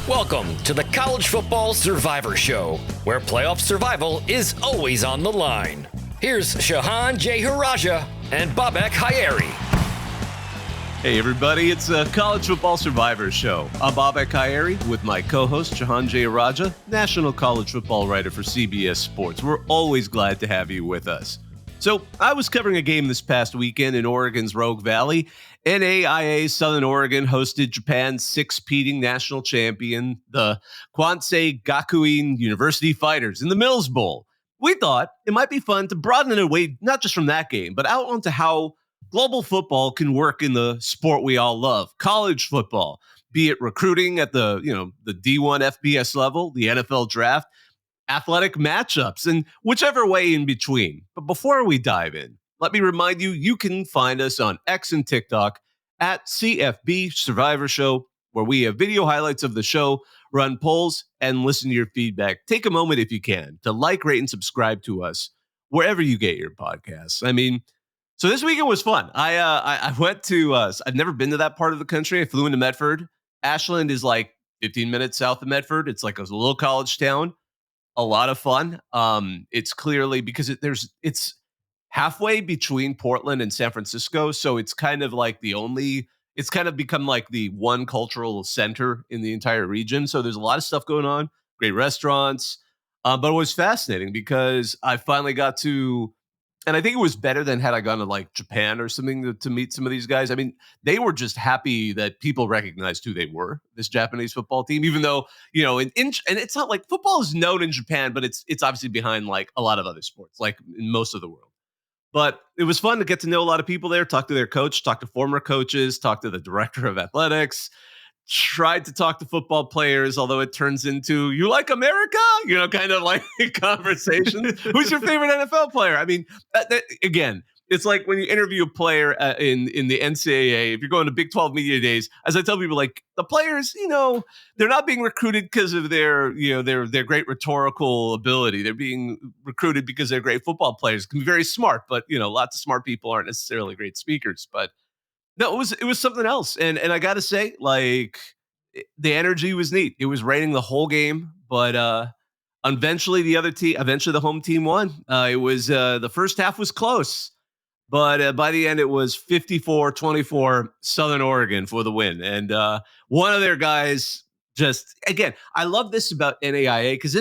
Welcome to the College Football Survivor Show, where playoff survival is always on the line. Here's Shehan J. Haraja and Bobak Hayeri. Hey everybody, it's a College Football Survivor Show. I'm Bobak Hayeri with my co-host Shehan J. Haraja, national college football writer for CBS Sports. We're always glad to have you with us. So I was covering a game this past weekend in Oregon's Rogue Valley. NAIA Southern Oregon hosted Japan's six-peating national champion, the Kwansei Gakuin University Fighters, in the Mills Bowl. We thought it might be fun to broaden it away, not just from that game, but out onto how global football can work in the sport we all love, college football, be it recruiting at the D1 FBS level, the NFL draft, athletic matchups, and whichever way in between. But before we dive in, let me remind you, you can find us on X and TikTok at CFB Survivor Show, where we have video highlights of the show, run polls, and listen to your feedback. Take a moment, if you can, to like, rate, and subscribe to us wherever you get your podcasts. I mean, so this weekend was fun. I went to, I've never been to that part of the country. I flew into Medford. Ashland is like 15 minutes south of Medford. It's like a little college town. A lot of fun. It's clearly because it's halfway between Portland and San Francisco, so it's kind of like it's kind of become like the one cultural center in the entire region. So there's a lot of stuff going on, great restaurants, but it was fascinating because I finally got to, and I think it was better than had I gone to like Japan or something to meet some of these guys. I mean, they were just happy that people recognized who they were, this Japanese football team, even though, and it's not like football is known in Japan, but it's obviously behind like a lot of other sports, like in most of the world. But it was fun to get to know a lot of people there, talk to their coach, talk to former coaches, talk to the director of athletics, tried to talk to football players, although it turns into, you like America? Kind of like conversation. Who's your favorite NFL player? I mean, again, it's like when you interview a player in the NCAA, if you're going to Big 12 Media Days, as I tell people, like the players, they're not being recruited because of their great rhetorical ability. They're being recruited because they're great football players. Can be very smart, but, lots of smart people aren't necessarily great speakers. But no, it was something else. And I got to say, like, the energy was neat. It was raining the whole game, but eventually the home team won. It was the first half was close. But by the end, it was 54-24 Southern Oregon for the win. And one of their guys again, I love this about NAIA because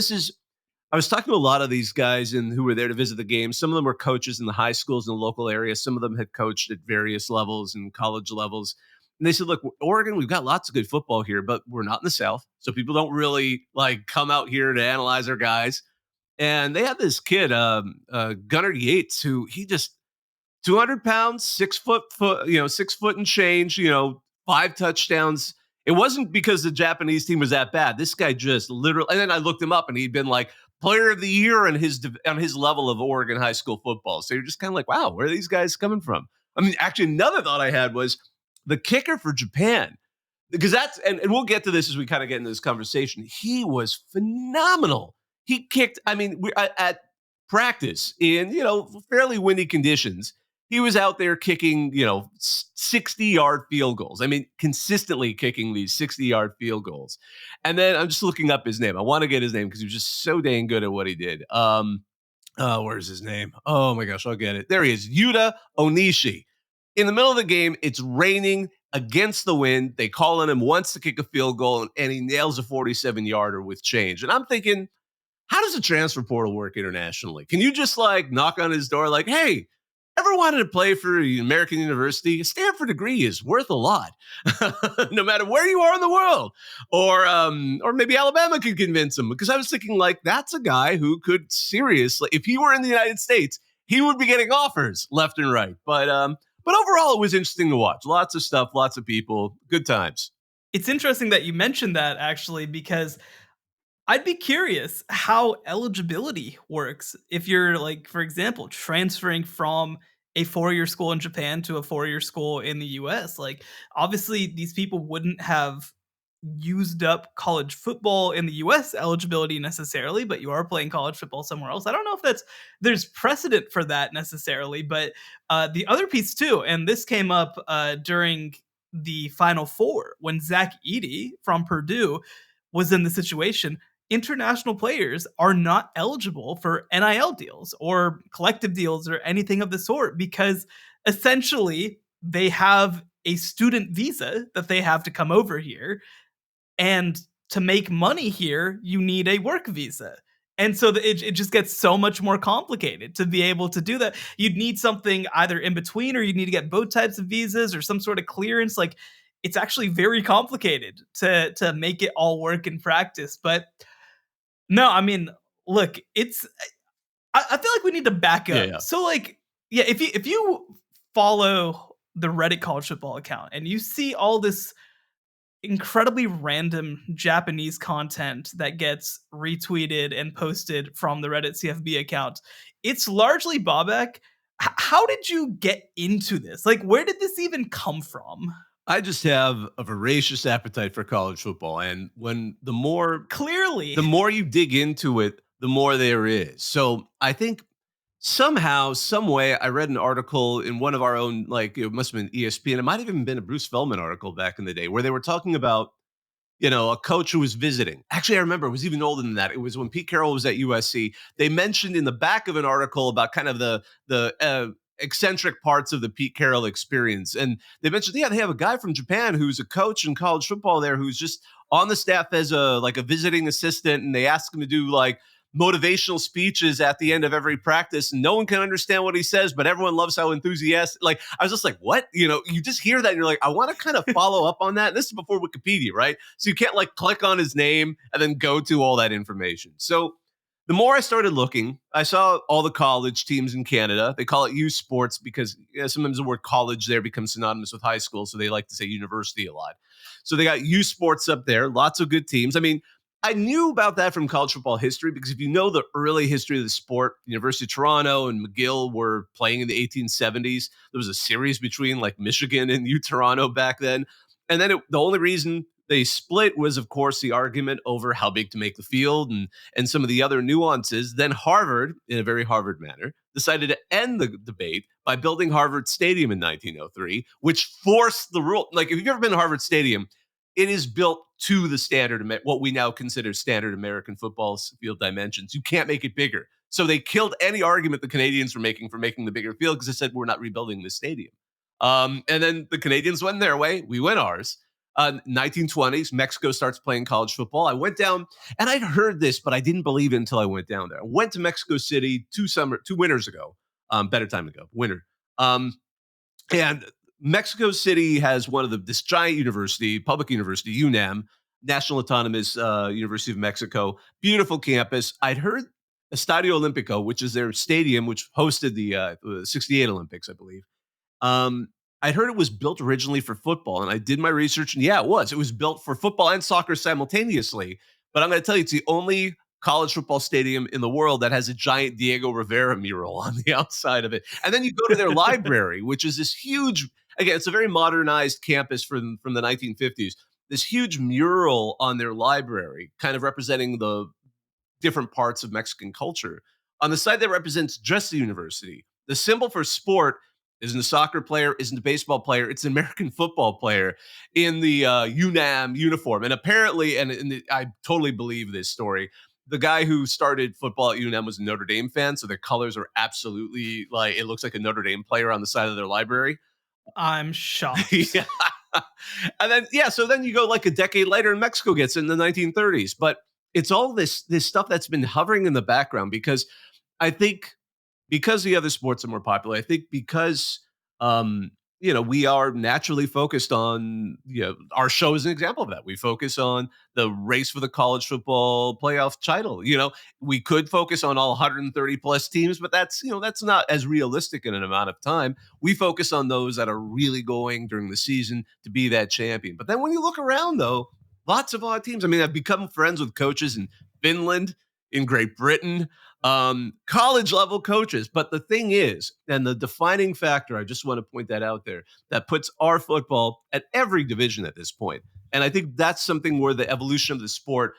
I was talking to a lot of these guys who were there to visit the game. Some of them were coaches in the high schools in the local area. Some of them had coached at various levels and college levels. And they said, look, Oregon, we've got lots of good football here, but we're not in the South. So people don't really like come out here to analyze our guys. And they had this kid, Gunnar Yates, who he just, 200 pounds, 6 foot, 6 foot and change, 5 touchdowns. It wasn't because the Japanese team was that bad. This guy just literally, and then I looked him up and he'd been like player of the year on his level of Oregon high school football. So you're just kind of like, wow, where are these guys coming from? I mean, actually, another thought I had was the kicker for Japan, because and we'll get to this as we kind of get into this conversation. He was phenomenal. He kicked, at practice in, fairly windy conditions. He was out there kicking, 60-yard field goals. I mean, consistently kicking these 60-yard field goals. And then I'm just looking up his name. I want to get his name because he was just so dang good at what he did. Where's his name? Oh, my gosh, I'll get it. There he is, Yuta Onishi. In the middle of the game, it's raining against the wind. They call on him once to kick a field goal, and he nails a 47-yarder with change. And I'm thinking, how does the transfer portal work internationally? Can you just like knock on his door like, hey, ever wanted to play for an American university? A Stanford degree is worth a lot, no matter where you are in the world. Or maybe Alabama could convince him, because I was thinking like that's a guy who could seriously, if he were in the United States, he would be getting offers left and right. But overall, it was interesting to watch. Lots of stuff, lots of people, good times. It's interesting that you mentioned that, actually, because I'd be curious how eligibility works if you're, like, for example, transferring from a 4-year school in Japan to a 4-year school in the US. Like, obviously, these people wouldn't have used up college football in the US eligibility necessarily, but you are playing college football somewhere else. I don't know if there's precedent for that necessarily, but the other piece too, and this came up during the Final Four when Zach Edey from Purdue was in the situation. International players are not eligible for NIL deals or collective deals or anything of the sort because essentially they have a student visa that they have to come over here, and to make money here, you need a work visa. And so it just gets so much more complicated to be able to do that. You'd need something either in between, or you need to get both types of visas or some sort of clearance. Like, it's actually very complicated to make it all work in practice. But no, I mean, look, I feel like we need to back Yeah, up. yeah. So like, yeah, if you follow the Reddit college football account and you see all this incredibly random Japanese content that gets retweeted and posted from the Reddit CFB account, it's largely Bobak. How did you get into this? Like, where did this even come from? I just have a voracious appetite for college football, and when Clearly. the more you dig into it, the more there is. So I think somehow, some way, I read an article in one of our own, like it must have been ESPN. It might have even been a Bruce Feldman article back in the day, where they were talking about a coach who was visiting. Actually, I remember it was even older than that. It was when Pete Carroll was at USC. They mentioned in the back of an article about kind of the eccentric parts of the Pete Carroll experience, and they mentioned, yeah, they have a guy from Japan who's a coach in college football there, who's just on the staff as a visiting assistant, and they ask him to do like motivational speeches at the end of every practice, and no one can understand what he says, but everyone loves how enthusiastic. Like, I was just like, what? You just hear that and you're like, I want to kind of follow up on that. And this is before Wikipedia, right? So you can't like click on his name and then go to all that information. So the more I started looking, I saw all the college teams in Canada. They call it U Sports because sometimes the word college there becomes synonymous with high school. So they like to say university a lot. So they got U Sports up there, lots of good teams. I mean, I knew about that from college football history because if you know the early history of the sport, University of Toronto and McGill were playing in the 1870s. There was a series between like Michigan and U Toronto back then. And then the only reason they split was, of course, the argument over how big to make the field and some of the other nuances. Then Harvard, in a very Harvard manner, decided to end the debate by building Harvard Stadium in 1903, which forced the rule. Like, if you've ever been to Harvard Stadium, it is built to the standard, what we now consider standard American football field dimensions. You can't make it bigger. So they killed any argument the Canadians were making for making the bigger field because they said, we're not rebuilding this stadium. And then the Canadians went their way. We went ours. 1920s, Mexico starts playing college football. I went down, and I'd heard this, but I didn't believe it until I went down there. I went to Mexico City 2 winters ago. Better time ago, winter. And Mexico City has one of this giant university, public university, UNAM, National Autonomous University of Mexico. Beautiful campus. I'd heard Estadio Olímpico, which is their stadium, which hosted the 68 Olympics, I believe. I'd heard it was built originally for football, and I did my research, and yeah, it was. It was built for football and soccer simultaneously. But I'm going to tell you, it's the only college football stadium in the world that has a giant Diego Rivera mural on the outside of it. And then you go to their library, which is this huge, again, it's a very modernized campus from the 1950s. This huge mural on their library, kind of representing the different parts of Mexican culture. On the side that represents just the university, the symbol for sport isn't a soccer player, isn't a baseball player, it's an American football player in the UNAM uniform. And apparently, I totally believe this story, the guy who started football at UNM was a Notre Dame fan, so their colors are absolutely like, it looks like a Notre Dame player on the side of their library. I'm shocked. Yeah. And then, so then you go like a decade later and Mexico gets in the 1930s. But it's all this stuff that's been hovering in the background because I think because the other sports are more popular, I think because we are naturally focused on, our show is an example of that. We focus on the race for the college football playoff title. We could focus on all 130 plus teams, but that's not as realistic in an amount of time. We focus on those that are really going during the season to be that champion. But then when you look around, though, lots of odd teams. I mean, I've become friends with coaches in Finland, in Great Britain, college level coaches. But the thing is, and the defining factor, I just want to point that out there, that puts our football at every division at this point. And I think that's something where the evolution of the sport,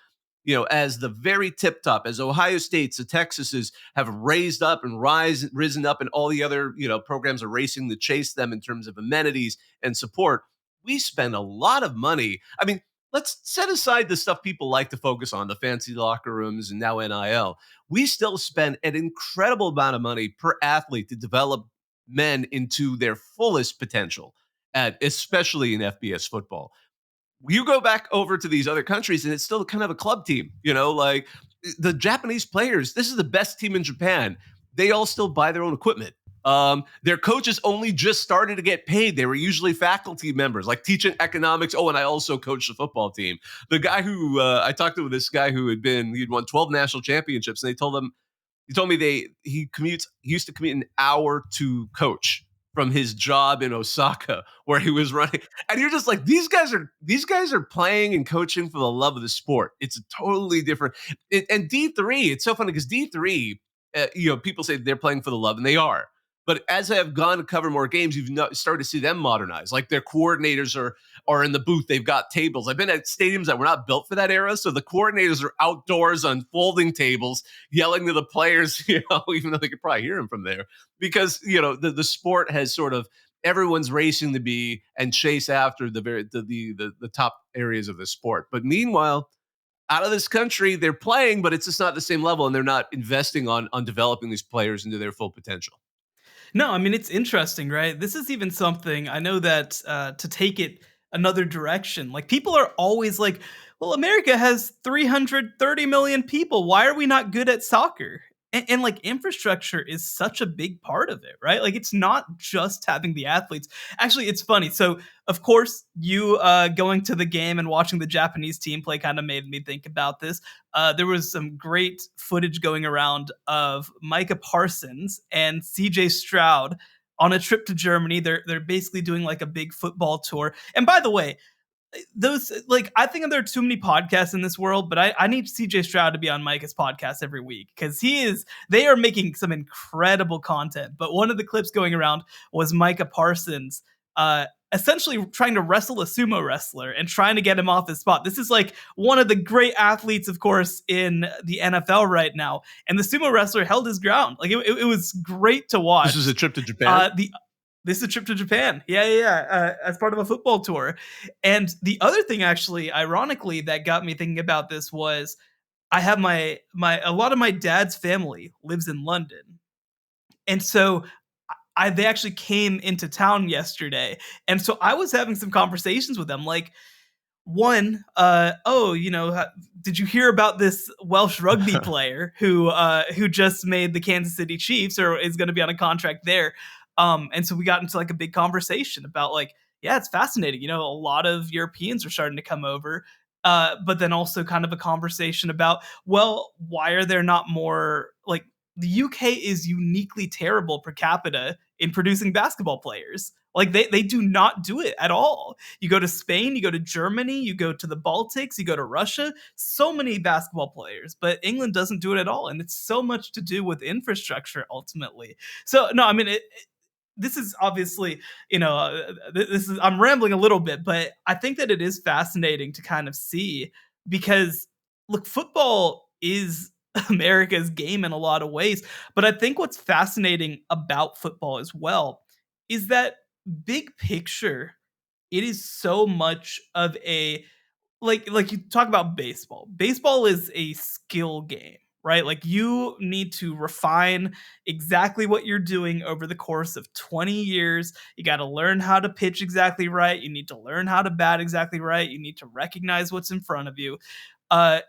as the very tip top, as Ohio State's, the Texases have raised up and risen up, and all the other, programs are racing to chase them in terms of amenities and support. We spend a lot of money. I mean, let's set aside the stuff people like to focus on, the fancy locker rooms and now NIL. We still spend an incredible amount of money per athlete to develop men into their fullest potential, especially in FBS football. You go back over to these other countries and it's still kind of a club team, like the Japanese players. This is the best team in Japan. They all still buy their own equipment. Their coaches only just started to get paid. They were usually faculty members, like teaching economics. Oh, and I also coached the football team. The guy who I talked to, this guy he'd won 12 national championships, and he told me he used to commute an hour to coach from his job in Osaka where he was running. And you're just like, these guys are playing and coaching for the love of the sport. It's a totally different. And D3, it's so funny because D3, people say they're playing for the love, and they are. But as I have gone to cover more games, you've started to see them modernize. Like their coordinators are in the booth. They've got tables. I've been at stadiums that were not built for that era. So the coordinators are outdoors on folding tables, yelling to the players, even though they could probably hear them from there. Because, the sport has sort of, everyone's racing to be and chase after the top areas of the sport. But meanwhile, out of this country, they're playing, but it's just not the same level, and they're not investing on developing these players into their full potential. No, I mean, it's interesting, right? This is even something I know that to take it another direction, like people are always like, well, America has 330 million people. Why are we not good at soccer? And like infrastructure is such a big part of it, right? Like it's not just having the athletes. Actually, it's funny. So, of course, you going to the game and watching the Japanese team play kind of made me think about this. There was some great footage going around of Micah Parsons and CJ Stroud on a trip to Germany. They're basically doing like a big football tour. And by the way, those, like, I think there are too many podcasts in this world, but I need CJ Stroud to be on Micah's podcast every week because they are making some incredible content. But one of the clips going around was Micah Parsons essentially trying to wrestle a sumo wrestler and trying to get him off his spot. This is like one of the great athletes, of course, in the NFL right now. And the sumo wrestler held his ground. Like it was great to watch. This is a trip to Japan. This is a trip to Japan. Yeah. As part of a football tour. And the other thing, actually, ironically, that got me thinking about this was I have a lot of my dad's family lives in London. And so they actually came into town yesterday. And so I was having some conversations with them. Like, one, did you hear about this Welsh rugby player who just made the Kansas City Chiefs or is going to be on a contract there? And so we got into like a big conversation about like, yeah, it's fascinating. A lot of Europeans are starting to come over. But then also kind of a conversation about, well, why are there not more, like, the UK is uniquely terrible per capita in producing basketball players. Like they do not do it at all. You go to Spain, you go to Germany, you go to the Baltics, you go to Russia, so many basketball players, but England doesn't do it at all. And it's so much to do with infrastructure ultimately. So no, I mean, this is obviously, I'm rambling a little bit, but I think that it is fascinating to kind of see because look, football is America's game in a lot of ways. But I think what's fascinating about football as well is that big picture, it is so much of a like you talk about baseball. Baseball is a skill game, right? Like you need to refine exactly what you're doing over the course of 20 years. You got to learn how to pitch exactly right. You need to learn how to bat exactly right. You need to recognize what's in front of you. Uh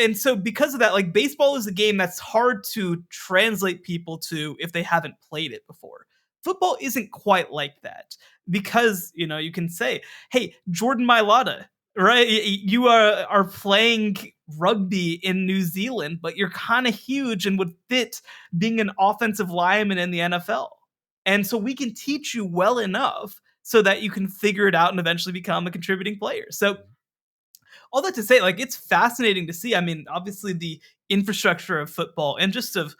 and so because of that, like baseball is a game that's hard to translate people to if they haven't played it before. Football isn't quite like that because, you can say, hey, Jordan Mailata, right? You are playing rugby in New Zealand, but you're kind of huge and would fit being an offensive lineman in the NFL. And so we can teach you well enough so that you can figure it out and eventually become a contributing player. So all that to say, like, it's fascinating to see. I mean, obviously the infrastructure of football and just of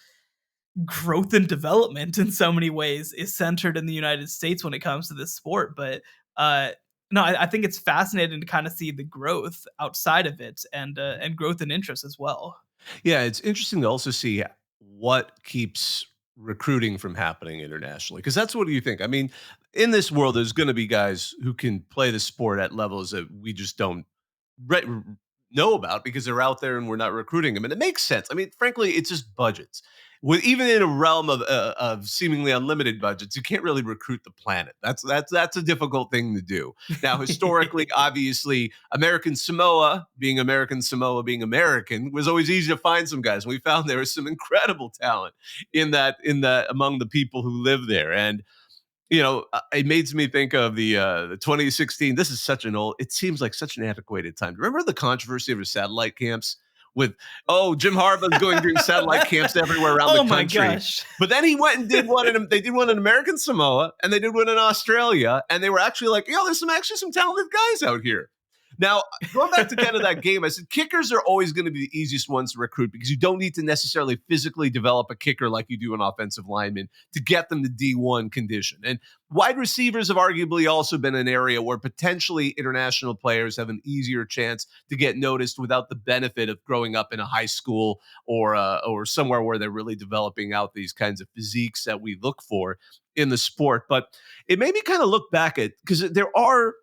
growth and development in so many ways is centered in the United States when it comes to this sport. But no, I think it's fascinating to kind of see the growth outside of it and growth and interest as well. Yeah, it's interesting to also see what keeps recruiting from happening internationally? Because that's what do you think? I mean, in this world, there's going to be guys who can play the sport at levels that we just don't re- know about because they're out there and we're not recruiting them. And it makes sense. I mean, frankly, it's just budgets. With even in a realm of seemingly unlimited budgets, you can't really recruit the planet. That's a difficult thing to do. Now, historically, obviously, being American Samoa, being American, was always easy to find some guys. And we found there was some incredible talent in that among the people who live there. And it makes me think of the 2016. This is such an old. It seems like such an antiquated time. Remember the controversy over satellite camps with Jim Harbaugh's going during satellite camps everywhere around the country. My gosh. But then he went and did one. They did one in American Samoa, and they did one in Australia, and they were actually like, there's some talented guys out here. Now, going back to kind of that game, I said kickers are always going to be the easiest ones to recruit because you don't need to necessarily physically develop a kicker like you do an offensive lineman to get them to D1 condition. And wide receivers have arguably also been an area where potentially international players have an easier chance to get noticed without the benefit of growing up in a high school or somewhere where they're really developing out these kinds of physiques that we look for in the sport. But it made me kind of look back at because there are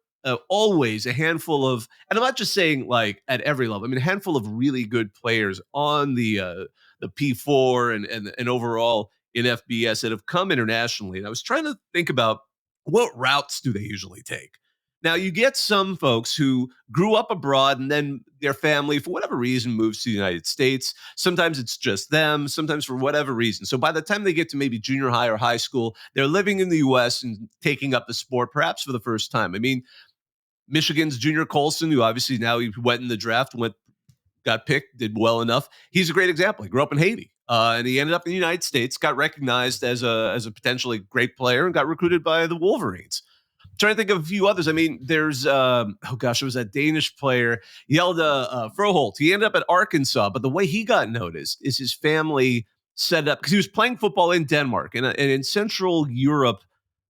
always a handful of, and I'm not just saying like at every level. I mean, a handful of really good players on the P4 and overall in FBS that have come internationally. And I was trying to think about what routes do they usually take. Now, you get some folks who grew up abroad and then their family, for whatever reason, moves to the United States. Sometimes it's just them, sometimes for whatever reason. So by the time they get to maybe junior high or high school, they're living in the U.S. and taking up the sport, perhaps for the first time. I mean, Michigan's Junior Colson, who obviously now he went in the draft, got picked, did well enough. He's a great example. He grew up in Haiti, and he ended up in the United States, got recognized as a potentially great player, and got recruited by the Wolverines. I'm trying to think of a few others. I mean, there's it was that Danish player, Hjelda Froholt. He ended up at Arkansas, but the way he got noticed is his family set up because he was playing football in Denmark and in Central Europe.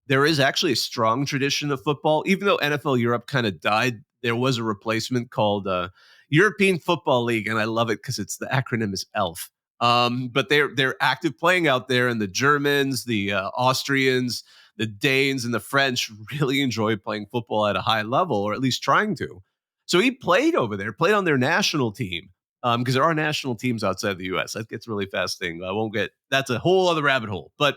There is actually a strong tradition of football, even though NFL Europe kind of died. There was a replacement called European Football League, and I love it because the acronym is ELF. But they're active playing out there, and the Germans, the Austrians, the Danes, and the French really enjoy playing football at a high level, or at least trying to. So he played over there, played on their national team, because there are national teams outside the U.S. That gets really fascinating. That's a whole other rabbit hole. But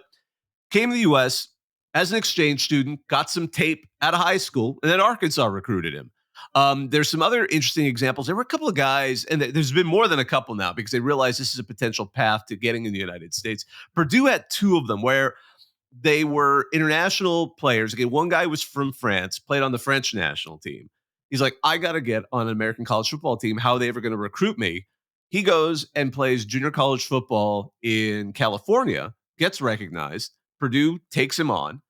came to the U.S. as an exchange student, got some tape out of high school, and then Arkansas recruited him. There's some other interesting examples. There were a couple of guys, and there's been more than a couple now because they realized this is a potential path to getting in the United States. Purdue had two of them where they were international players. Again, one guy was from France, played on the French national team. He's like, I got to get on an American college football team. How are they ever going to recruit me? He goes and plays junior college football in California, gets recognized. Purdue takes him on.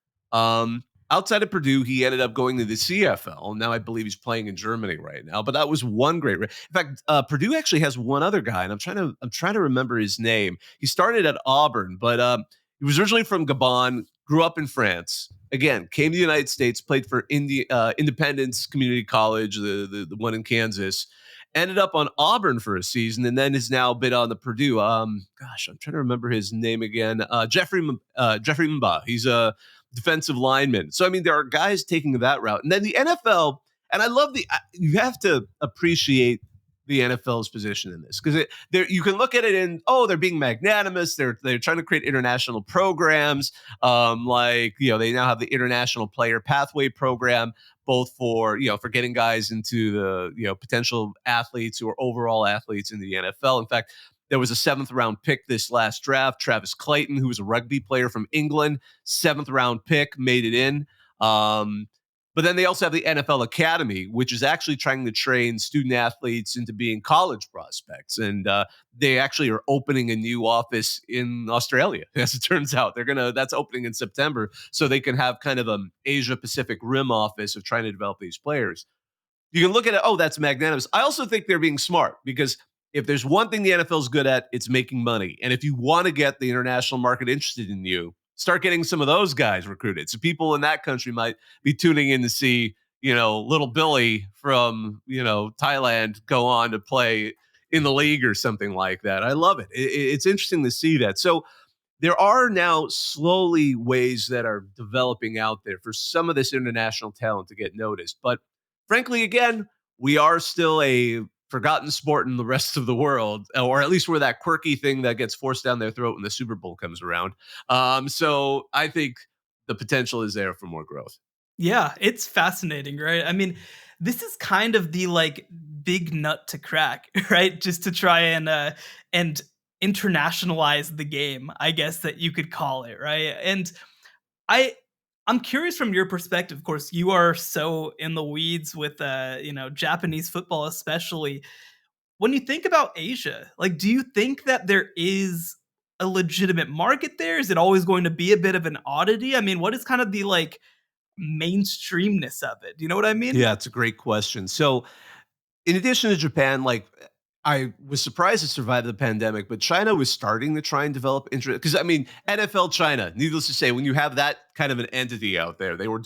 Outside of Purdue, he ended up going to the CFL. Now I believe he's playing in Germany right now. But that was one great. In fact, Purdue actually has one other guy, and I'm trying to remember his name. He started at Auburn, but he was originally from Gabon, grew up in France. Again, came to the United States, played for Independence Community College, the one in Kansas. Ended up on Auburn for a season, and then has now been on the Purdue. I'm trying to remember his name again. Jeffrey Mba. He's a defensive lineman. So I mean, there are guys taking that route, and then the NFL. And I love you have to appreciate the NFL's position in this because you can look at it and they're being magnanimous. They're trying to create international programs. They now have the International Player Pathway Program, both for getting guys into the potential athletes who are overall athletes in the NFL. In fact, there was a 7th round pick this last draft. Travis Clayton, who was a rugby player from England, 7th round pick, made it in. But then they also have the NFL Academy, which is actually trying to train student athletes into being college prospects. And they actually are opening a new office in Australia. As it turns out, that's opening in September. So they can have kind of an Asia Pacific Rim office of trying to develop these players. You can look at it. That's magnanimous. I also think they're being smart because if there's one thing the NFL is good at, it's making money. And if you want to get the international market interested in you, start getting some of those guys recruited. So people in that country might be tuning in to see, little Billy from, Thailand go on to play in the league or something like that. I love it. It's interesting to see that. So there are now slowly ways that are developing out there for some of this international talent to get noticed. But frankly, again, we are still a forgotten sport in the rest of the world, or at least we're that quirky thing that gets forced down their throat when the Super Bowl comes around. So I think the potential is there for more growth. Yeah, it's fascinating, right? I mean, this is kind of the like big nut to crack, right? Just to try and internationalize the game, I guess that you could call it, right? And I I'm curious from your perspective. Of course, you are so in the weeds with Japanese football especially. When you think about Asia, like do you think that there is a legitimate market there? Is it always going to be a bit of an oddity? I mean, what is kind of the like mainstreamness of it? Do you know what I mean? Yeah, it's a great question. So, in addition to Japan, like I was surprised it survived the pandemic, but China was starting to try and develop interest because I mean, NFL China, needless to say, when you have that kind of an entity out there, they were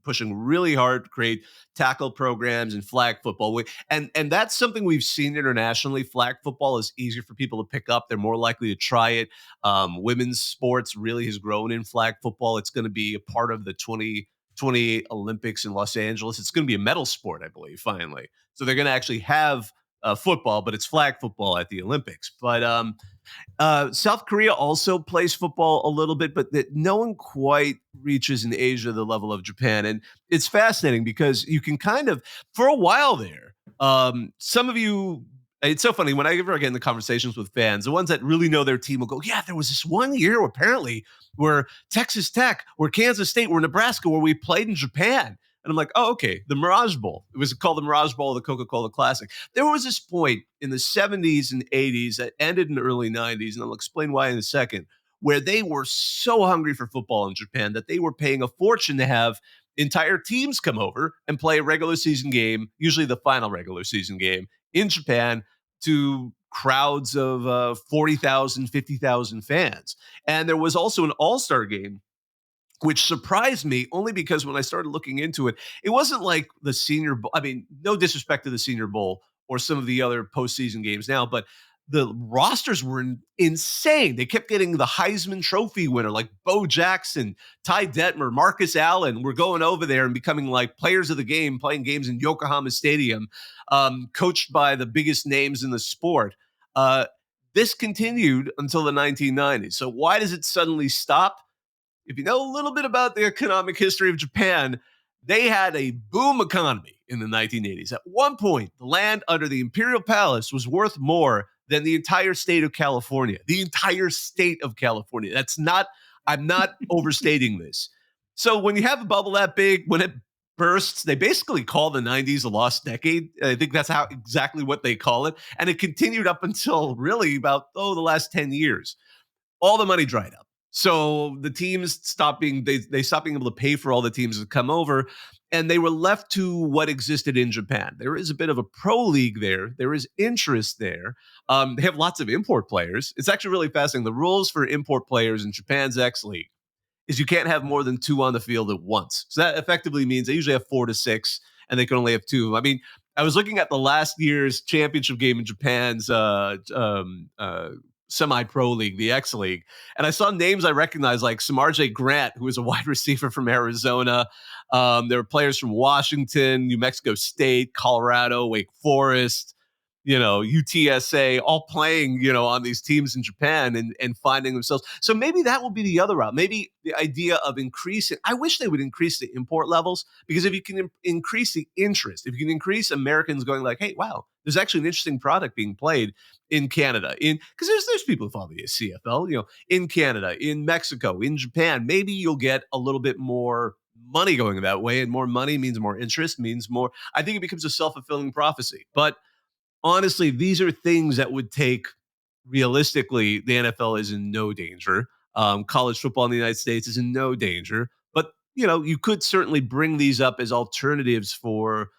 pushing really hard to create tackle programs and flag football. And that's something we've seen internationally. Flag football is easier for people to pick up. They're more likely to try it. Women's sports really has grown in flag football. It's going to be a part of the 2028 Olympics in Los Angeles. It's going to be a medal sport, I believe, finally. So they're going to actually have football, but it's flag football at the Olympics. But South Korea also plays football a little bit, but that no one quite reaches in Asia the level of Japan. And it's fascinating because you can kind of, for a while there, some of you. It's so funny when I ever get into conversations with fans, the ones that really know their team will go, yeah, there was this one year apparently where Texas Tech or Kansas State or Nebraska where we played in Japan. And I'm like, oh, okay, the Mirage Bowl. It was called the Mirage Bowl of the Coca-Cola Classic. There was this point in the 70s and 80s that ended in the early 90s, and I'll explain why in a second, where they were so hungry for football in Japan that they were paying a fortune to have entire teams come over and play a regular season game, usually the final regular season game in Japan to crowds of 40,000, 50,000 fans. And there was also an all-star game which surprised me only because when I started looking into it, it wasn't like the Senior Bowl. I mean, no disrespect to the Senior Bowl or some of the other postseason games now, but the rosters were insane. They kept getting the Heisman Trophy winner like Bo Jackson, Ty Detmer, Marcus Allen were going over there and becoming like players of the game, playing games in Yokohama Stadium, coached by the biggest names in the sport. This continued until the 1990s. So why does it suddenly stop? If you know a little bit about the economic history of Japan, they had a boom economy in the 1980s. At one point, the land under the Imperial Palace was worth more than the entire state of California. The entire state of California. I'm not overstating this. So when you have a bubble that big, when it bursts, they basically call the 90s a lost decade. I think that's exactly what they call it. And it continued up until really about, the last 10 years. All the money dried up. So the teams stopped being they stopped being able to pay for all the teams that come over, and they were left to what existed in Japan. There is a bit of a pro league there. There is interest there. They have lots of import players. It's actually really fascinating. The rules for import players in Japan's X League is you can't have more than two on the field at once. So that effectively means they usually have 4 to 6, and they can only have 2. I mean, I was looking at the last year's championship game in Japan's semi-pro league, the X League, and I saw names I recognized like Samarjay Grant, who was a wide receiver from Arizona. There were players from Washington, New Mexico State, Colorado, Wake Forest, UTSA, all playing, on these teams in Japan and finding themselves. So maybe that will be the other route. Maybe the idea of increasing, I wish they would increase the import levels, because if you can increase the interest, if you can increase Americans going like, hey, wow, there's actually an interesting product being played in Canada, because there's people who follow the CFL, in Canada, in Mexico, in Japan, maybe you'll get a little bit more money going that way, and more money means more interest, means more. I think it becomes a self-fulfilling prophecy. But honestly, these are things that would take, realistically, the NFL is in no danger. College football in the United States is in no danger. But, you could certainly bring these up as alternatives for,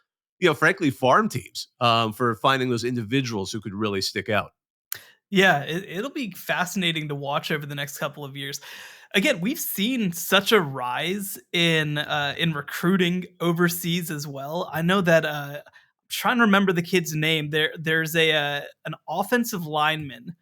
frankly, farm teams, for finding those individuals who could really stick out. Yeah, it'll be fascinating to watch over the next couple of years. Again, we've seen such a rise in recruiting overseas as well. I know that I'm trying to remember the kid's name. There's an offensive lineman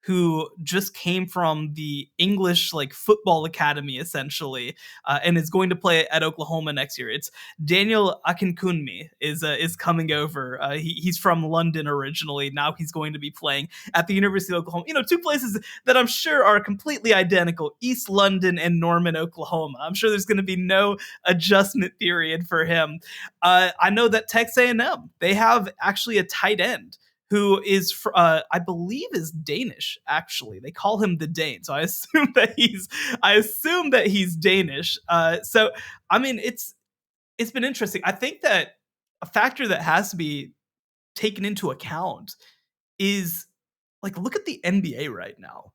who just came from the English like football academy essentially, and is going to play at Oklahoma next year. It's Daniel Akinkunmi is coming over. He's from London originally. Now he's going to be playing at the University of Oklahoma. Two places that I'm sure are completely identical: East London and Norman, Oklahoma. I'm sure there's going to be no adjustment period for him. I know that Texas A&M, they have actually a tight end who is, I believe, is Danish. Actually, they call him the Dane, so I assume that he's Danish. So I mean, it's been interesting. I think that a factor that has to be taken into account is, like, look at the NBA right now.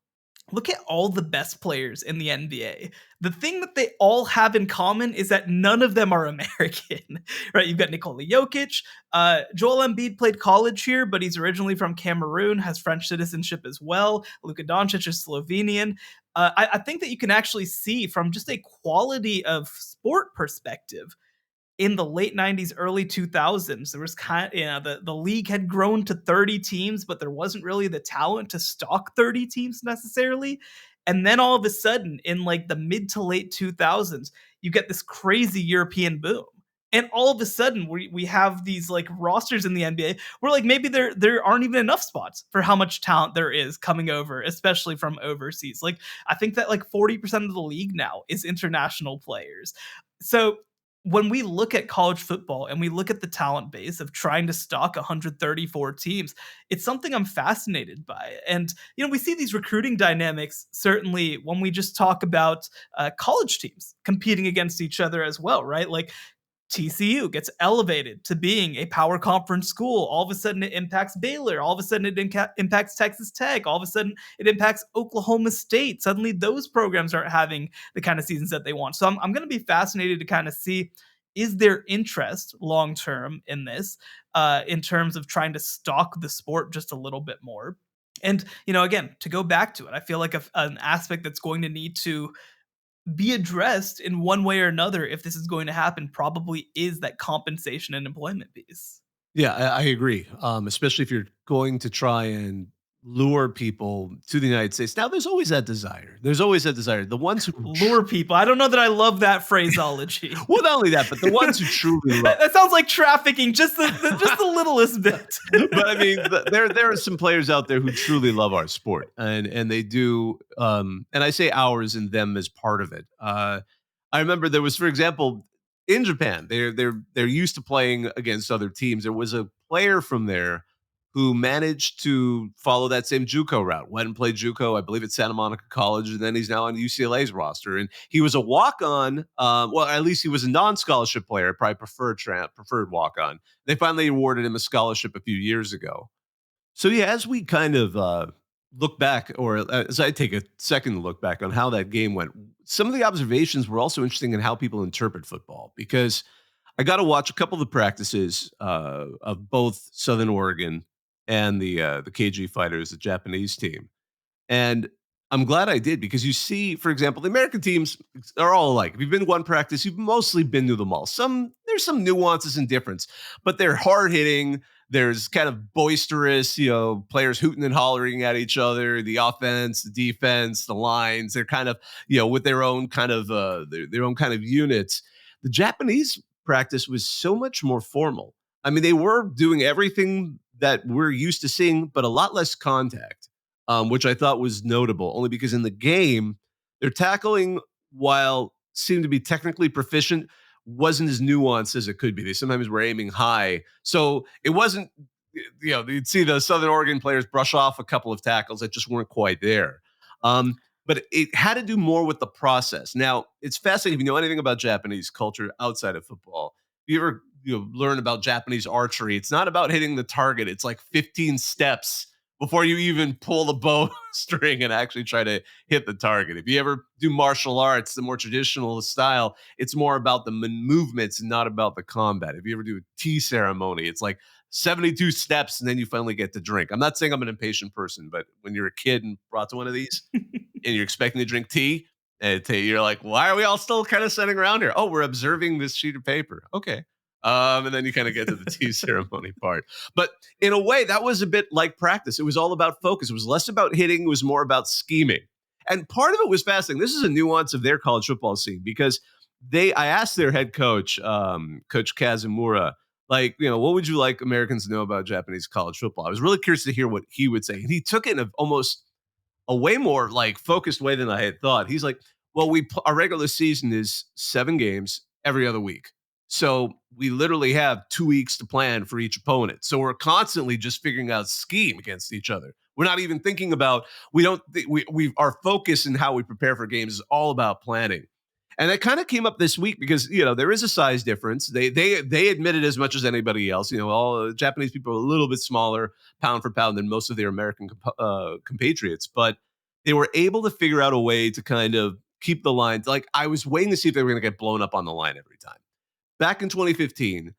Look at all the best players in the NBA. The thing that they all have in common is that none of them are American, right? You've got Nikola Jokic. Joel Embiid played college here, but he's originally from Cameroon, has French citizenship as well. Luka Doncic is Slovenian. I think that you can actually see from just a quality of sport perspective, in the late 90s, early 2000s, there was the league had grown to 30 teams, but there wasn't really the talent to stock 30 teams necessarily. And then all of a sudden, in like the mid to late 2000s, you get this crazy European boom. And all of a sudden, we have these like rosters in the NBA where like maybe there aren't even enough spots for how much talent there is coming over, especially from overseas. Like, I think that like 40% of the league now is international players. So when we look at college football and we look at the talent base of trying to stock 134 teams, it's something I'm fascinated by. And, we see these recruiting dynamics, certainly when we just talk about college teams competing against each other as well, right? Like, TCU gets elevated to being a power conference school. All of a sudden, it impacts Baylor. All of a sudden, it impacts Texas Tech. All of a sudden, it impacts Oklahoma State. Suddenly, those programs aren't having the kind of seasons that they want. So I'm going to be fascinated to kind of see, is there interest long term in this, in terms of trying to stock the sport just a little bit more. And, again, to go back to it, I feel like an aspect that's going to need to be addressed in one way or another, if this is going to happen, probably is that compensation and employment piece. Yeah, I agree. Especially if you're going to try and lure people to the United States. Now, there's always that desire. There's always that desire. The ones who Lure people. I don't know that I love that phraseology. well, not only that, but the ones who truly love. That sounds like trafficking, just the littlest bit. But I mean, there are some players out there who truly love our sport, and they do. And I say ours and them as part of it. I remember there was, for example, in Japan, they're used to playing against other teams. There was a player from there who managed to follow that same JUCO route. Went and played JUCO, I believe, at Santa Monica College, and then he's now on UCLA's roster. And he was a walk-on. Well, at least he was a non-scholarship player. Probably preferred walk-on. They finally awarded him a scholarship a few years ago. So yeah, as we kind of look back, or as I take a second to look back on how that game went, some of the observations were also interesting in how people interpret football, because I got to watch a couple of the practices of both Southern Oregon and the KG Fighters, the Japanese team. And I'm glad I did, because you see, for example, the American teams are all alike. If you've been to one practice, you've mostly been to them all. There's some nuances and difference, but they're hard hitting. There's kind of boisterous, players hooting and hollering at each other, the offense, the defense, the lines. They're kind of, with their own kind of their own kind of units. The Japanese practice was so much more formal. I mean, they were doing everything that we're used to seeing, but a lot less contact, which I thought was notable, only because in the game, their tackling, while seemed to be technically proficient, wasn't as nuanced as it could be. They sometimes were aiming high. So it wasn't, you'd see the Southern Oregon players brush off a couple of tackles that just weren't quite there. But it had to do more with the process. Now, it's fascinating if you know anything about Japanese culture outside of football. If you ever learn about Japanese archery, it's not about hitting the target. It's like 15 steps before you even pull the bow string and actually try to hit the target. If you ever do martial arts, the more traditional style, it's more about the movements and not about the combat. If you ever do a tea ceremony, it's like 72 steps and then you finally get to drink. I'm not saying I'm an impatient person, but when you're a kid and brought to one of these and you're expecting to drink tea, and you're like, why are we all still kind of sitting around here? Oh, we're observing this sheet of paper. Okay. And then you kind of get to the tea ceremony part. But in a way, that was a bit like practice. It was all about focus. It was less about hitting. It was more about scheming. And part of it was fascinating. This is a nuance of their college football scene because I asked their head coach, Coach Kazumura, like, what would you like Americans to know about Japanese college football? I was really curious to hear what he would say. And he took it in almost a way more like focused way than I had thought. He's like, well, our regular season is 7 games every other week. So we literally have 2 weeks to plan for each opponent. So we're constantly just figuring out scheme against each other. We're not even thinking about, our focus and how we prepare for games is all about planning. And that kind of came up this week because, there is a size difference. They admit it as much as anybody else. All Japanese people are a little bit smaller pound for pound than most of their American compatriots, but they were able to figure out a way to kind of keep the lines. Like, I was waiting to see if they were going to get blown up on the line every time. Back in 2015,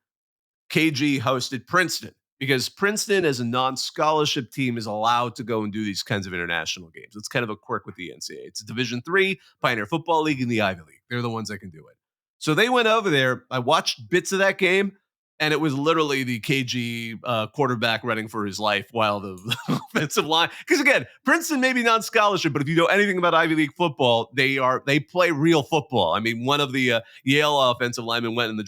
KG hosted Princeton because Princeton, as a non-scholarship team, is allowed to go and do these kinds of international games. It's kind of a quirk with the NCAA. It's a Division III, Pioneer Football League, and the Ivy League. They're the ones that can do it. So they went over there. I watched bits of that game, and it was literally the KG quarterback running for his life while the offensive line. Because again, Princeton may be non-scholarship, but if you know anything about Ivy League football, they play real football. I mean, one of the Yale offensive linemen went in the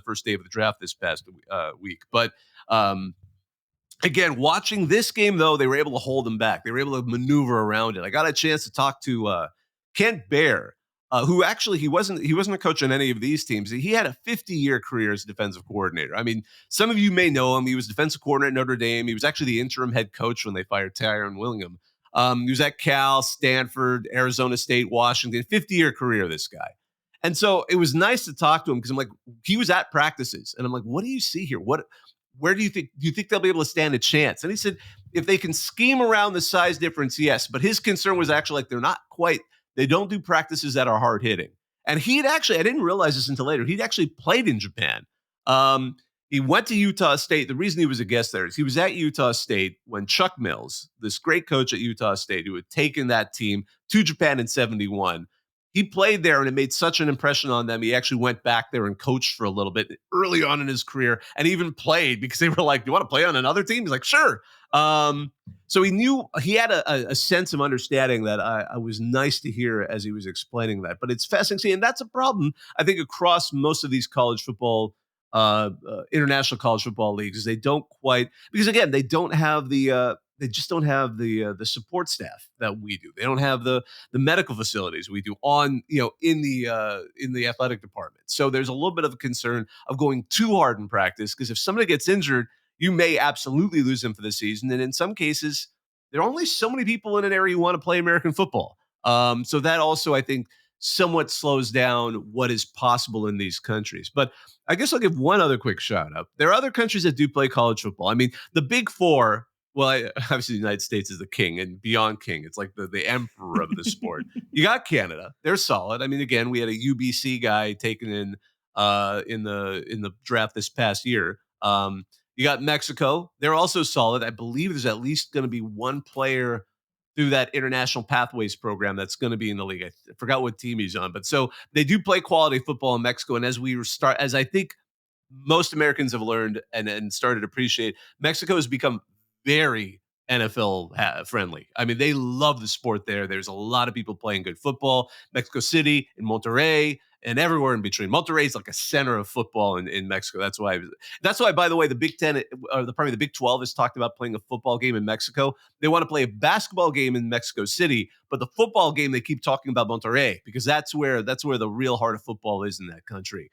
first day of the draft this past week. But again, watching this game though, they were able to hold them back. They were able to maneuver around it. I got a chance to talk to Kent Baer. Who actually he wasn't a coach on any of these teams. He had a 50-year career as a defensive coordinator. I mean, some of you may know him. He was defensive coordinator at Notre Dame. He was actually the interim head coach when they fired Tyron Willingham. He was at Cal, Stanford, Arizona State, Washington. 50-year career, this guy. And so it was nice to talk to him because I'm like, he was at practices, and I'm like, what do you see here? Where do you think they'll be able to stand a chance? And he said, if they can scheme around the size difference, yes. But his concern was actually like they don't do practices that are hard hitting. And I didn't realize this until later, he'd actually played in Japan. He went to Utah State. The reason he was a guest there is he was at Utah State when Chuck Mills, this great coach at Utah State who had taken that team to Japan in 1971, he played there and it made such an impression on them. He actually went back there and coached for a little bit early on in his career and even played because they were like, do you want to play on another team? He's like, sure. So he had a sense of understanding that I was nice to hear as he was explaining that. But it's fascinating. And that's a problem, I think, across most of these college football, international college football leagues is they don't quite, because again, they just don't have the support staff that we do. They don't have the medical facilities we do in the athletic department. So there's a little bit of a concern of going too hard in practice because if somebody gets injured, you may absolutely lose them for the season. And in some cases, there are only so many people in an area who want to play American football. So that also, I think, somewhat slows down what is possible in these countries. But I guess I'll give one other quick shout out. There are other countries that do play college football. I mean, the Big Four. Well, obviously the United States is the king and beyond king. It's like the emperor of the sport. You got Canada. They're solid. I mean, again, we had a UBC guy taken in the draft this past year. You got Mexico. They're also solid. I believe there's at least going to be one player through that International Pathways program that's going to be in the league. I forgot what team he's on. But so they do play quality football in Mexico. And as I think most Americans have learned and started to appreciate, Mexico has become very NFL friendly. I mean, they love the sport there. There's a lot of people playing good football. Mexico City and Monterrey and everywhere in between. Monterrey is like a center of football in Mexico. That's why, by the way, the Big Ten, or probably the Big 12 has talked about playing a football game in Mexico. They want to play a basketball game in Mexico City, but the football game, they keep talking about Monterrey because that's where the real heart of football is in that country.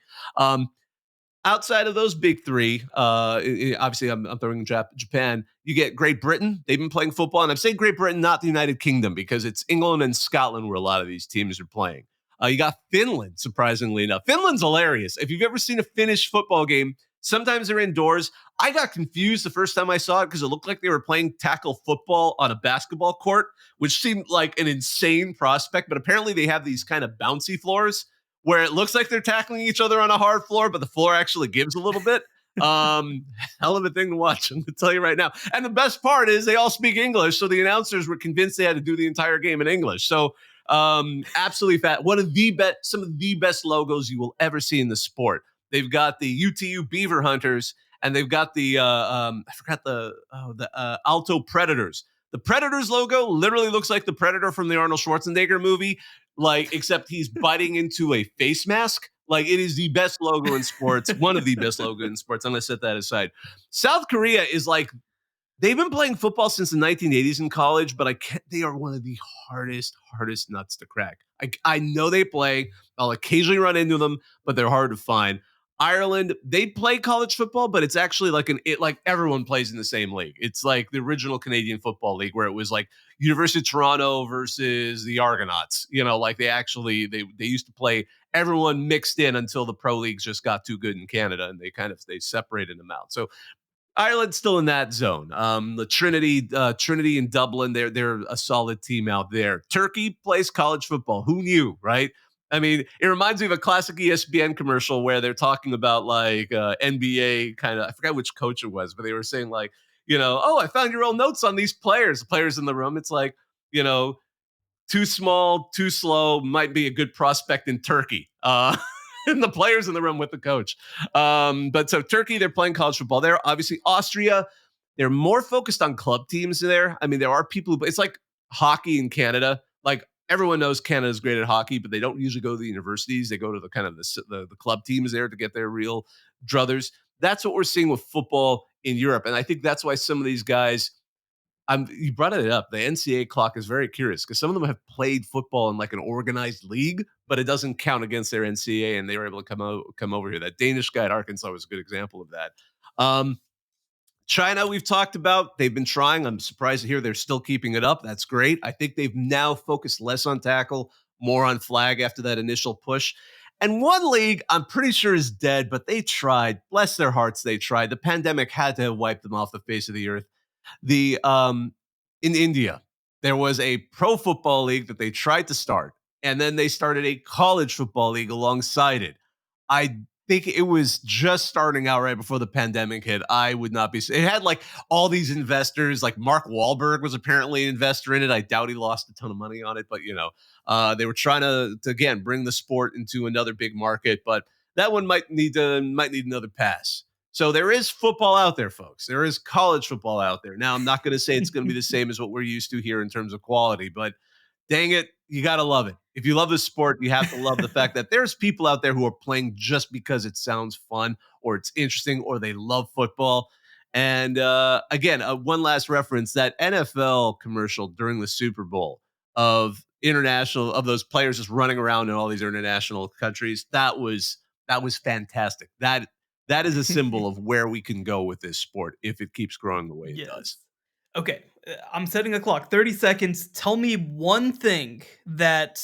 Outside of those big three, obviously I'm throwing Japan. You get Great Britain. They've been playing football. And I'm saying Great Britain, not the United Kingdom, because it's England and Scotland where a lot of these teams are playing. You got Finland, surprisingly enough. Finland's hilarious. If you've ever seen a Finnish football game, sometimes they're indoors. I got confused the first time I saw it because it looked like they were playing tackle football on a basketball court, which seemed like an insane prospect. But apparently they have these kind of bouncy floors where it looks like they're tackling each other on a hard floor, but the floor actually gives a little bit. Hell of a thing to watch, I'm going to tell you right now. And the best part is they all speak English, so the announcers were convinced they had to do the entire game in English. So absolutely fat. Some of the best logos you will ever see in the sport. They've got the UTU Beaver Hunters, and they've got the I forgot the Alto Predators. The Predators logo literally looks like the Predator from the Arnold Schwarzenegger movie, like except he's biting into a face mask. Like, it is the best logo in sports, one of the best logos in sports. I'm going to set that aside. South Korea is like, they've been playing football since the 1980s in college, but they are one of the hardest nuts to crack. I know they play. I'll occasionally run into them, but they're hard to find. Ireland, they play college football, but it's actually like everyone plays in the same league. It's like the original Canadian Football League, where it was like University of Toronto versus the Argonauts. Like they used to play everyone mixed in until the pro leagues just got too good in Canada, and they separated them out. So Ireland's still in that zone. The Trinity in Dublin, they're a solid team out there. Turkey plays college football. Who knew, right? I mean, it reminds me of a classic ESPN commercial where they're talking about like NBA kind of, I forgot which coach it was, but they were saying like, oh, I found your old notes on these players. The players in the room. It's like, too small, too slow, might be a good prospect in Turkey. And the players in the room with the coach. But so Turkey, they're playing college football there. Obviously, Austria, they're more focused on club teams there. I mean, there are people, but it's like hockey in Canada. Like, everyone knows Canada's great at hockey, but they don't usually go to the universities. They go to the kind of the club teams there to get their real druthers. That's what we're seeing with football in Europe. And I think that's why some of these guys, you brought it up. The NCAA clock is very curious because some of them have played football in like an organized league, but it doesn't count against their NCAA, and they were able to come over here. That Danish guy at Arkansas was a good example of that. China, we've talked about. They've been trying. I'm surprised to hear they're still keeping it up. That's great. I think they've now focused less on tackle, more on flag after that initial push. And one league I'm pretty sure is dead, but they tried. Bless their hearts, they tried. The pandemic had to have wiped them off the face of the earth. In India, there was a pro football league that they tried to start, and then they started a college football league alongside it. I think it was just starting out right before the pandemic hit. I would not be. It had like all these investors, like Mark Wahlberg was apparently an investor in it. I doubt he lost a ton of money on it, but they were trying to again bring the sport into another big market. But that one might need another pass. So there is football out there, folks. There is college football out there. Now, I'm not going to say it's going to be the same as what we're used to here in terms of quality, but dang it, you got to love it. If you love the sport, you have to love the fact that there's people out there who are playing just because it sounds fun or it's interesting or they love football. And again, one last reference, that NFL commercial during the Super Bowl of those players just running around in all these international countries, that was fantastic. That is a symbol of where we can go with this sport if it keeps growing the way it does. Okay, I'm setting a clock. 30 seconds. Tell me one thing that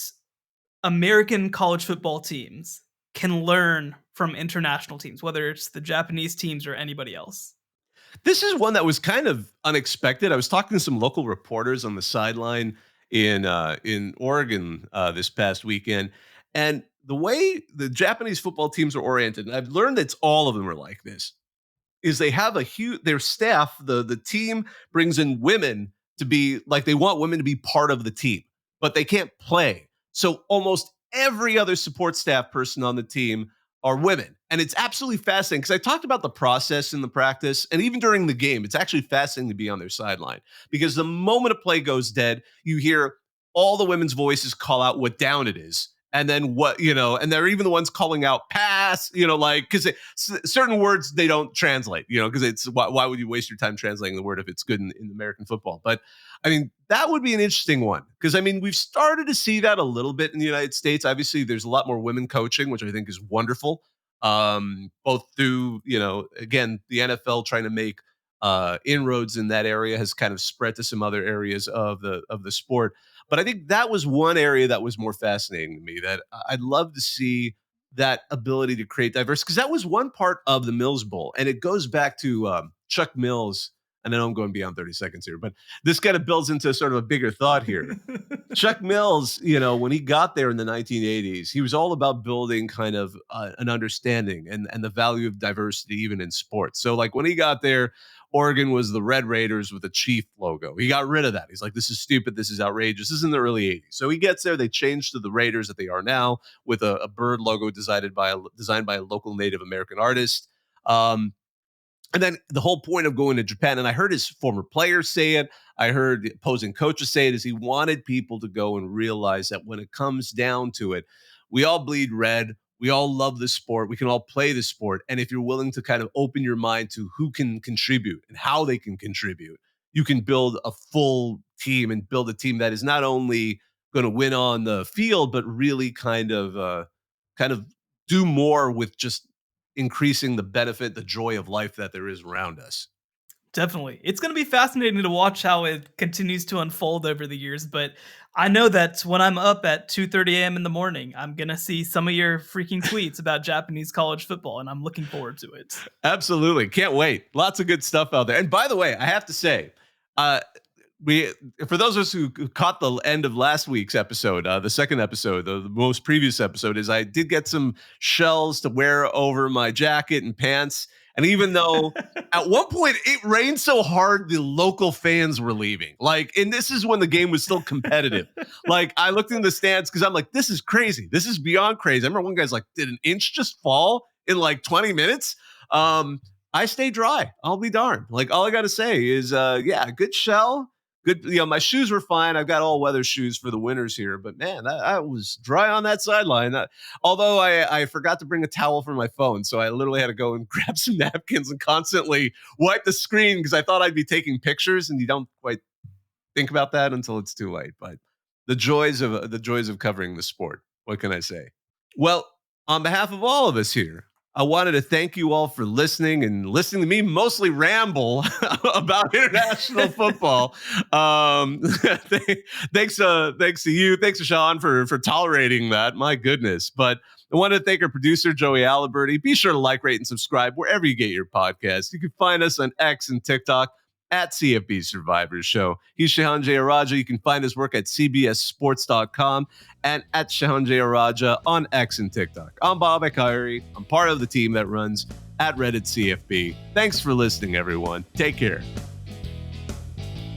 American college football teams can learn from international teams, whether it's the Japanese teams or anybody else. This is one that was kind of unexpected. I was talking to some local reporters on the sideline in Oregon this past weekend, and the way the Japanese football teams are oriented, and I've learned that all of them are like this, is they have their staff, the team brings in women to be like, they want women to be part of the team, but they can't play. So almost every other support staff person on the team are women. And it's absolutely fascinating because I talked about the process in the practice, and even during the game, it's actually fascinating to be on their sideline because the moment a play goes dead, you hear all the women's voices call out what down it is. And then and they're even the ones calling out pass, because certain words they don't translate, because it's why would you waste your time translating the word if it's good in American football? But I mean, that would be an interesting one because I mean, we've started to see that a little bit in the United States. Obviously, there's a lot more women coaching, which I think is wonderful. Both through, again, the NFL trying to make inroads in that area has kind of spread to some other areas of the sport. But I think that was one area that was more fascinating to me, that I'd love to see that ability to create diversity, because that was one part of the Mills Bowl. And it goes back to Chuck Mills. And I know I'm going beyond 30 seconds here, but this kind of builds into sort of a bigger thought here. Chuck Mills, when he got there in the 1980s, he was all about building kind of an understanding and the value of diversity, even in sports. So like when he got there, Oregon was the Red Raiders with a Chief logo. He got rid of that. He's like, this is stupid. This is outrageous. This is in the early 80s. So he gets there. They changed to the Raiders that they are now with a bird logo designed by a local Native American artist. And then the whole point of going to Japan, and I heard his former players say it, I heard opposing coaches say it, is he wanted people to go and realize that when it comes down to it, we all bleed red. We all love the sport. We can all play the sport. And if you're willing to kind of open your mind to who can contribute and how they can contribute, you can build a full team and build a team that is not only going to win on the field, but really kind of do more with just increasing the benefit, the joy of life that there is around us. Definitely. It's going to be fascinating to watch how it continues to unfold over the years, but I know that when I'm up at 2:30 a.m. in the morning, I'm going to see some of your freaking tweets about Japanese college football, and I'm looking forward to it. Absolutely. Can't wait. Lots of good stuff out there. And by the way, I have to say, for those of us who caught the end of last week's episode, the second episode, the most previous episode, is I did get some shells to wear over my jacket and pants. And even though at one point it rained so hard, the local fans were leaving. And this is when the game was still competitive. I looked in the stands because I'm like, this is crazy. This is beyond crazy. I remember one guy's like, did an inch just fall in 20 minutes? I stay dry. I'll be darned. All I got to say is, good shell. Good, my shoes were fine. I've got all weather shoes for the winters here, but man, I was dry on that sideline. Although I forgot to bring a towel for my phone, so I literally had to go and grab some napkins and constantly wipe the screen because I thought I'd be taking pictures, and you don't quite think about that until it's too late. But the joys of covering the sport. What can I say? Well, on behalf of all of us here, I wanted to thank you all for listening to me mostly ramble about international football. Thanks to you. Thanks to Sean for tolerating that. My goodness. But I want to thank our producer, Joey Aliberti. Be sure to like, rate, and subscribe wherever you get your podcasts. You can find us on X and TikTok at CFB Survivors Show. He's Shehan Jayaraja. You can find his work at cbssports.com and at Shehan Jayaraja on X and TikTok. I'm Bobak Kyrie. I'm part of the team that runs at Reddit CFB. Thanks for listening, everyone. Take care.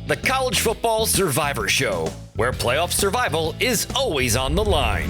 The College Football Survivor Show, where playoff survival is always on the line.